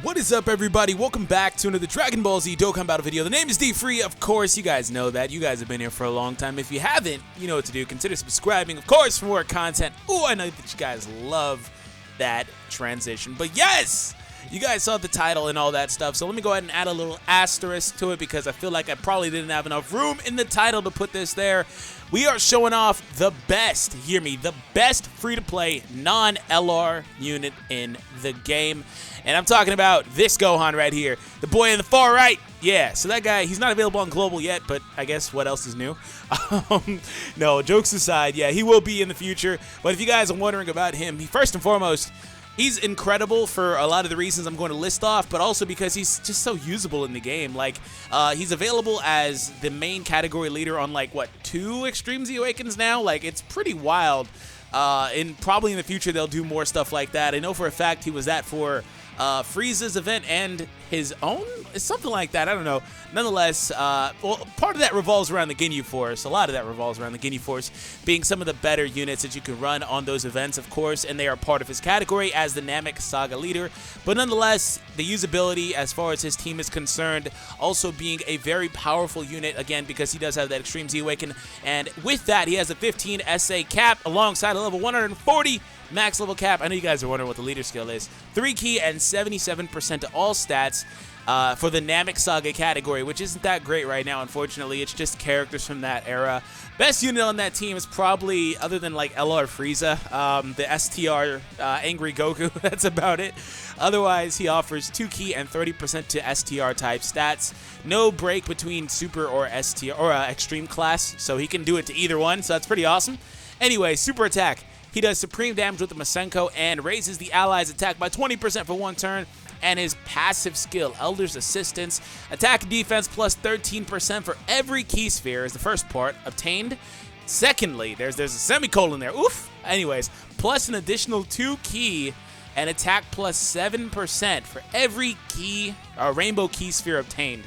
What is up, everybody? Welcome back to another Dragon Ball Z Dokkan Battle video. The name is D-Free, of course. You guys know that. You guys have been here for a long time. If you haven't, you know what to do. Consider subscribing, of course, for more content. Ooh, I know that you guys love that transition. But yes, you guys saw the title and all that stuff. So let me go ahead and add a little asterisk to it because I feel like I probably didn't have enough room in the title to put this there. We are showing off the best, hear me, the best free-to-play non-LR unit in the game. And I'm talking about this Gohan right here, the boy in the far right. Yeah, so that guy, he's not available on Global yet, but I guess what else is new? No, jokes aside, yeah, he will be in the future. But if you guys are wondering about him, first and foremost, he's incredible for a lot of the reasons I'm going to list off, but also because he's just so usable in the game. Like, he's available as the main category leader on, like, what, 2 Extreme Z Awakens now? Like, it's pretty wild. And probably in the future, they'll do more stuff like that. I know for a fact he was that for Frieza's event and his own, something like that. I don't know. Nonetheless, well, part of that revolves around the Ginyu Force. A lot of that revolves around the Ginyu Force being some of the better units that you can run on those events, of course, and they are part of his category as the Namek Saga leader. But nonetheless, the usability as far as his team is concerned, also being a very powerful unit, again, because he does have that Extreme Z Awaken, and with that, he has a 15 SA cap alongside a level 140 max level cap. I know you guys are wondering what the leader skill is. 3 key and 77% to all stats for the Namek Saga category, which isn't that great right now, unfortunately. It's just characters from that era. Best unit on that team is probably, other than like LR Frieza, the STR Angry Goku. That's about it. Otherwise, he offers 2 key and 30% to STR type stats. No break between Super or STR or Extreme class, so he can do it to either one, so that's pretty awesome. Anyway, Super Attack. He does supreme damage with the Masenko and raises the allies' attack by 20% for 1 turn. And his passive skill, Elder's Assistance, attack and defense plus 13% for every key sphere is the first part obtained. Secondly, there's a semicolon there. Oof. Anyways, plus an additional 2 key and attack plus 7% for every key rainbow key sphere obtained.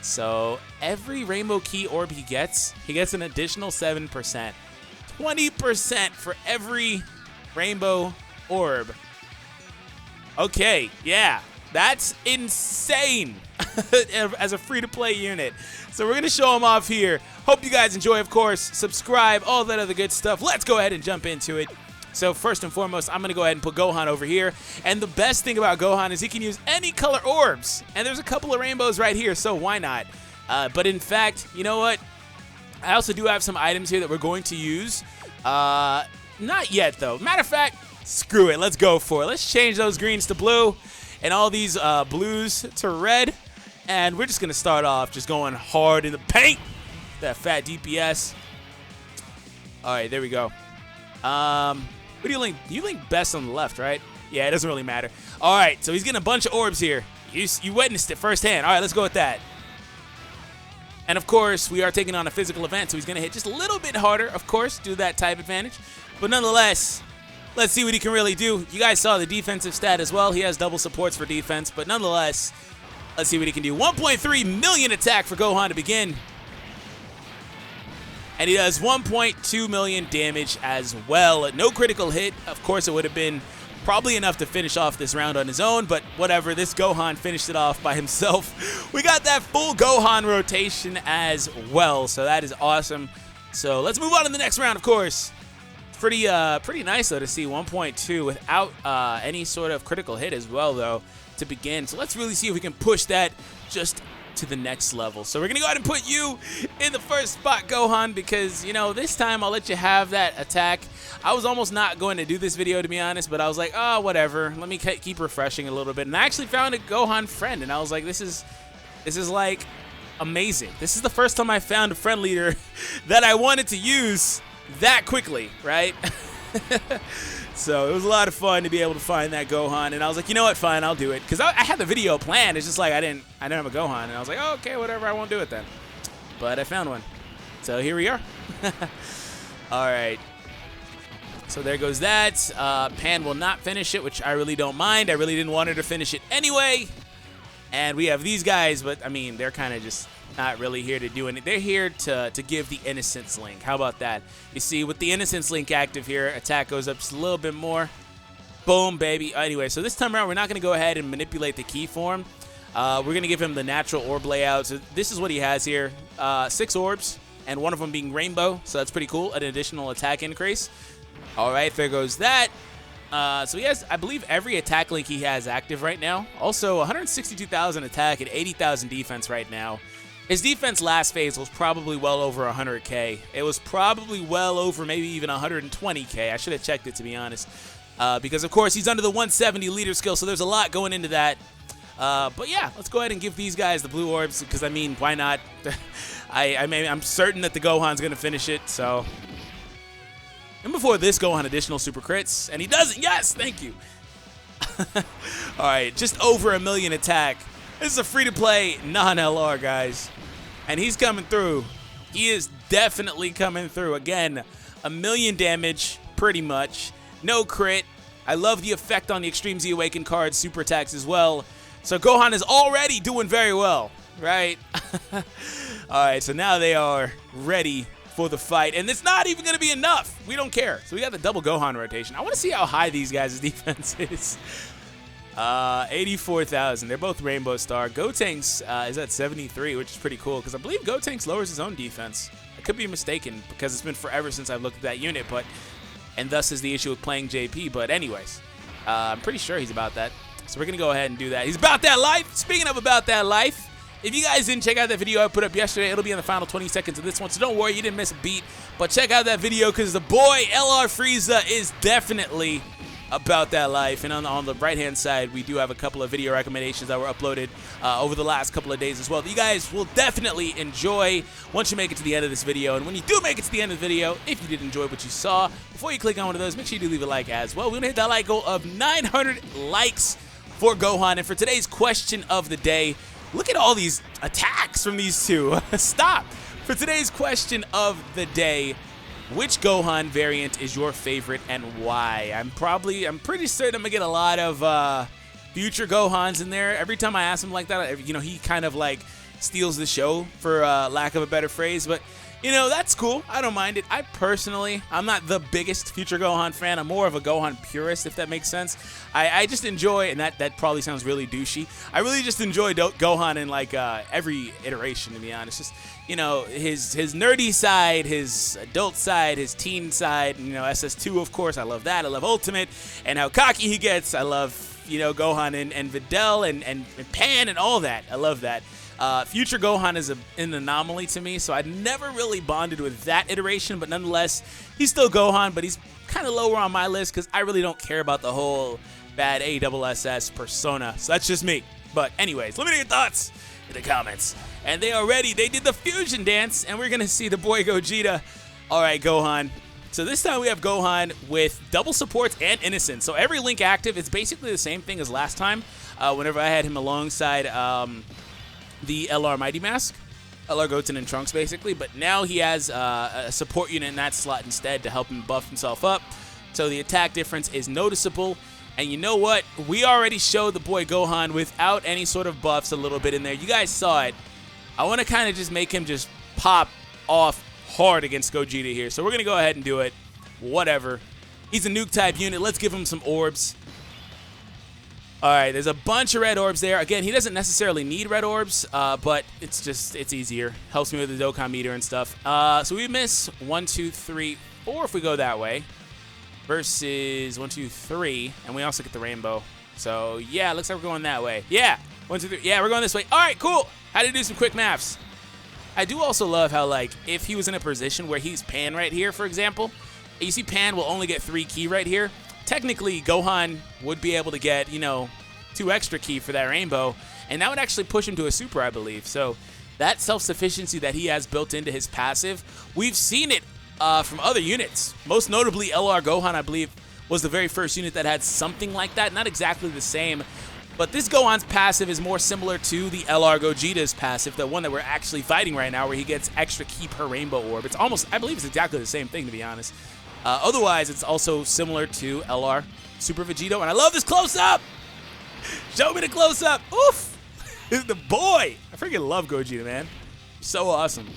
So every rainbow key orb he gets an additional 7%. 20% for every rainbow orb. Okay, yeah, that's insane as a free-to-play unit. So we're going to show him off here. Hope you guys enjoy, of course. Subscribe, all that other good stuff. Let's go ahead and jump into it. So first and foremost, I'm going to go ahead and put Gohan over here. And the best thing about Gohan is he can use any color orbs. And there's a couple of rainbows right here, so why not? But in fact, you know what? I also do have some items here that we're going to use. Not yet, though. Matter of fact, screw it. Let's go for it. Let's change those greens to blue and all these blues to red. And we're just going to start off just going hard in the paint. That fat DPS. All right, there we go. What do you link? You link best on the left, right? Yeah, it doesn't really matter. All right, so he's getting a bunch of orbs here. You witnessed it firsthand. All right, let's go with that. And, of course, we are taking on a physical event, so he's going to hit just a little bit harder, of course, due to that type advantage. But nonetheless, let's see what he can really do. You guys saw the defensive stat as well. He has double supports for defense. But nonetheless, let's see what he can do. 1.3 million attack for Gohan to begin. And he does 1.2 million damage as well. No critical hit. Of course, it would have been probably enough to finish off this round on his own, but whatever, this Gohan finished it off by himself. We got that full Gohan rotation as well, so that is awesome. So let's move on to the next round, of course. Pretty nice, though, to see 1.2 without any sort of critical hit as well, though, to begin. So let's really see if we can push that just to the next level. So we're going to go ahead and put you in the first spot, Gohan, because, you know, this time I'll let you have that attack. I was almost not going to do this video, to be honest, but I was like, oh, whatever. Let me keep refreshing a little bit. And I actually found a Gohan friend, and I was like, this is like amazing. This is the first time I found a friend leader that I wanted to use that quickly, right? So it was a lot of fun to be able to find that Gohan, and I was like, you know what, fine, I'll do it. Because I had the video planned. It's just like I didn't have a Gohan, and I was like, oh, okay, whatever, I won't do it then. But I found one. So here we are. All right. So there goes that. Pan will not finish it, which I really don't mind. I really didn't want her to finish it anyway. And we have these guys, but, I mean, they're kind of just not really here to do anything. They're here to give the Innocence link. How about that? You see, with the Innocence link active here, attack goes up just a little bit more. Boom, baby. Anyway, so this time around, we're not going to go ahead and manipulate the key form. We're going to give him the natural orb layout. So this is what he has here. 6 orbs, and one of them being rainbow. So that's pretty cool. An additional attack increase. All right, there goes that. So he has, I believe, every attack link he has active right now. Also, 162,000 attack and 80,000 defense right now. His defense last phase was probably well over 100k. It was probably well over maybe even 120k. I should have checked it, to be honest. Because, of course, he's under the 170 leader skill, so there's a lot going into that. But, yeah, let's go ahead and give these guys the blue orbs, because, I mean, why not? I'm certain that the Gohan's going to finish it, so... And before this, Gohan additional super crits, and he does it. Yes, thank you. All right, just over 1 million attack. This is a free-to-play non-LR, guys. And he's coming through. He is definitely coming through. Again, 1 million damage, pretty much. No crit. I love the effect on the Extreme Z Awakened card, super attacks as well. So Gohan is already doing very well, right? All right, so now they are ready for the fight, and it's not even going to be enough. We don't care. So we got the double Gohan rotation. I want to see how high these guys' defense is. 84,000. They're both Rainbow Star. Gotenks is at 73, which is pretty cool, because I believe Gotenks lowers his own defense. I could be mistaken, because it's been forever since I've looked at that unit, and thus is the issue with playing JP. But anyways, I'm pretty sure he's about that. So we're going to go ahead and do that. He's about that life. Speaking of about that life, if you guys didn't check out that video I put up yesterday, it'll be in the final 20 seconds of this one, so don't worry, you didn't miss a beat. But check out that video, because the boy LR Frieza is definitely about that life. And on the right-hand side, we do have a couple of video recommendations that were uploaded over the last couple of days as well that you guys will definitely enjoy once you make it to the end of this video. And when you do make it to the end of the video, if you did enjoy what you saw, before you click on one of those, make sure you do leave a like as well. We're going to hit that like goal of 900 likes for Gohan. And for today's question of the day, look at all these attacks from these two. Stop. For today's question of the day, which Gohan variant is your favorite and why? I'm pretty certain I'm going to get a lot of future Gohans in there. Every time I ask him like that, you know, he kind of like steals the show, for lack of a better phrase. But, you know, that's cool. I don't mind it. I'm not the biggest future Gohan fan. I'm more of a Gohan purist, if that makes sense. I just enjoy, and that probably sounds really douchey, I really just enjoy Gohan in like every iteration, to be honest. Just, you know, his nerdy side, his adult side, his teen side, you know, SS2, of course. I love that. I love Ultimate and how cocky he gets. I love, you know, Gohan and Videl and Pan and all that. I love that. Future Gohan is an anomaly to me, so I'd never really bonded with that iteration, but nonetheless, he's still Gohan, but he's kind of lower on my list because I really don't care about the whole bad ASSS persona, so that's just me. But anyways, let me know your thoughts in the comments. And they are ready. They did the fusion dance, and we're going to see the boy Gogeta. All right, Gohan. So this time we have Gohan with double supports and innocence. So every link active, it's basically the same thing as last time. Whenever I had him alongside the LR Mighty Mask, LR Goten and Trunks basically, but now he has a support unit in that slot instead to help him buff himself up. So the attack difference is noticeable. And you know what? We already showed the boy Gohan without any sort of buffs a little bit in there. You guys saw it. I want to kind of just make him just pop off hard against Gogeta here. So we're going to go ahead and do it. Whatever. He's a nuke type unit. Let's give him some orbs. All right, there's a bunch of red orbs there. Again, he doesn't necessarily need red orbs, but it's easier. Helps me with the Dokkan meter and stuff. So we miss 1, 2, 3, 4 if we go that way. Versus 1, 2, 3, and we also get the rainbow. So yeah, looks like we're going that way. Yeah, 1, 2, 3. Yeah, we're going this way. All right, cool. Had to do some quick maths. I do also love how, like, if he was in a position where he's Pan right here, for example, you see Pan will only get 3 ki right here. Technically, Gohan would be able to get, you know, 2 extra ki for that rainbow, and that would actually push him to a super, I believe. So that self-sufficiency that he has built into his passive, we've seen it from other units. Most notably, LR Gohan, I believe, was the very first unit that had something like that. Not exactly the same, but this Gohan's passive is more similar to the LR Gogeta's passive, the one that we're actually fighting right now, where he gets extra ki per rainbow orb. It's almost, I believe it's exactly the same thing, to be honest. Otherwise, it's also similar to LR Super Vegito, and I love this close-up! Show me the close-up! Oof! The boy! I freaking love Gogeta, man. So awesome.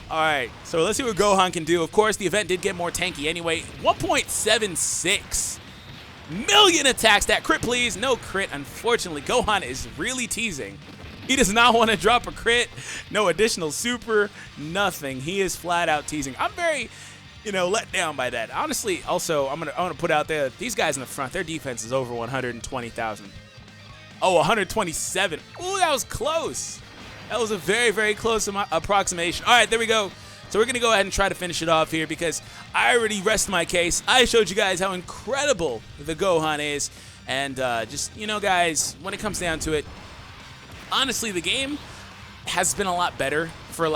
Alright, so let's see what Gohan can do. Of course, the event did get more tanky anyway. 1.76 million attacks. That crit, please. No crit. Unfortunately, Gohan is really teasing. He does not want to drop a crit. No additional super. Nothing. He is flat out teasing. I'm very, let down by that. Honestly, also, I'm gonna put out there that these guys in the front, their defense is over 120,000. Oh, 127. Ooh, that was close. That was a very, very close approximation. All right, there we go. So we're going to go ahead and try to finish it off here because I already rest my case. I showed you guys how incredible the Gohan is. And guys, when it comes down to it, honestly, the game has been a lot better for,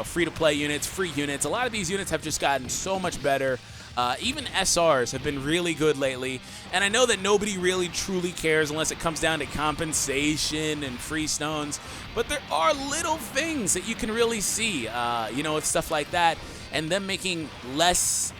free-to-play units, free units. A lot of these units have just gotten so much better. Even SRs have been really good lately, and I know that nobody really truly cares unless it comes down to compensation and free stones, but there are little things that you can really see, with stuff like that, and them making less,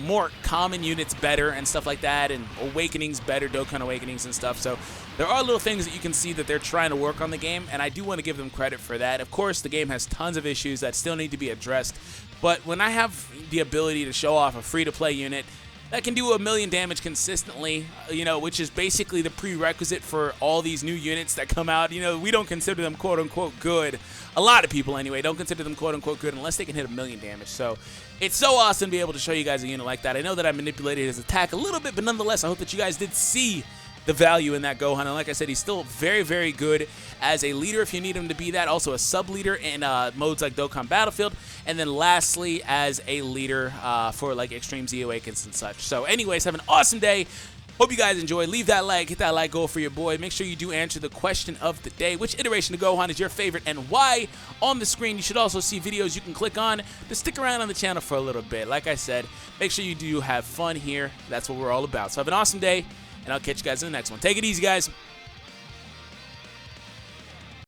more common units better and stuff like that, and awakenings better, Dokkan awakenings and stuff. So there are little things that you can see that they're trying to work on the game, and I do want to give them credit for that. Of course, the game has tons of issues that still need to be addressed, but when I have the ability to show off a free-to-play unit that can do 1,000,000 damage consistently, which is basically the prerequisite for all these new units that come out. We don't consider them quote-unquote good. A lot of people, anyway, don't consider them quote-unquote good unless they can hit 1,000,000 damage. So it's so awesome to be able to show you guys a unit like that. I know that I manipulated his attack a little bit, but nonetheless, I hope that you guys did see the value in that Gohan. And like I said, he's still very, very good as a leader if you need him to be that. Also a sub-leader in modes like Dokkan Battlefield. And then lastly, as a leader for Extreme Z Awakens and such. So anyways, have an awesome day. Hope you guys enjoy. Leave that like, hit that like goal for your boy. Make sure you do answer the question of the day. Which iteration of Gohan is your favorite and why? On the screen, you should also see videos you can click on to stick around on the channel for a little bit. Like I said, make sure you do have fun here. That's what we're all about. So have an awesome day, and I'll catch you guys in the next one. Take it easy, guys.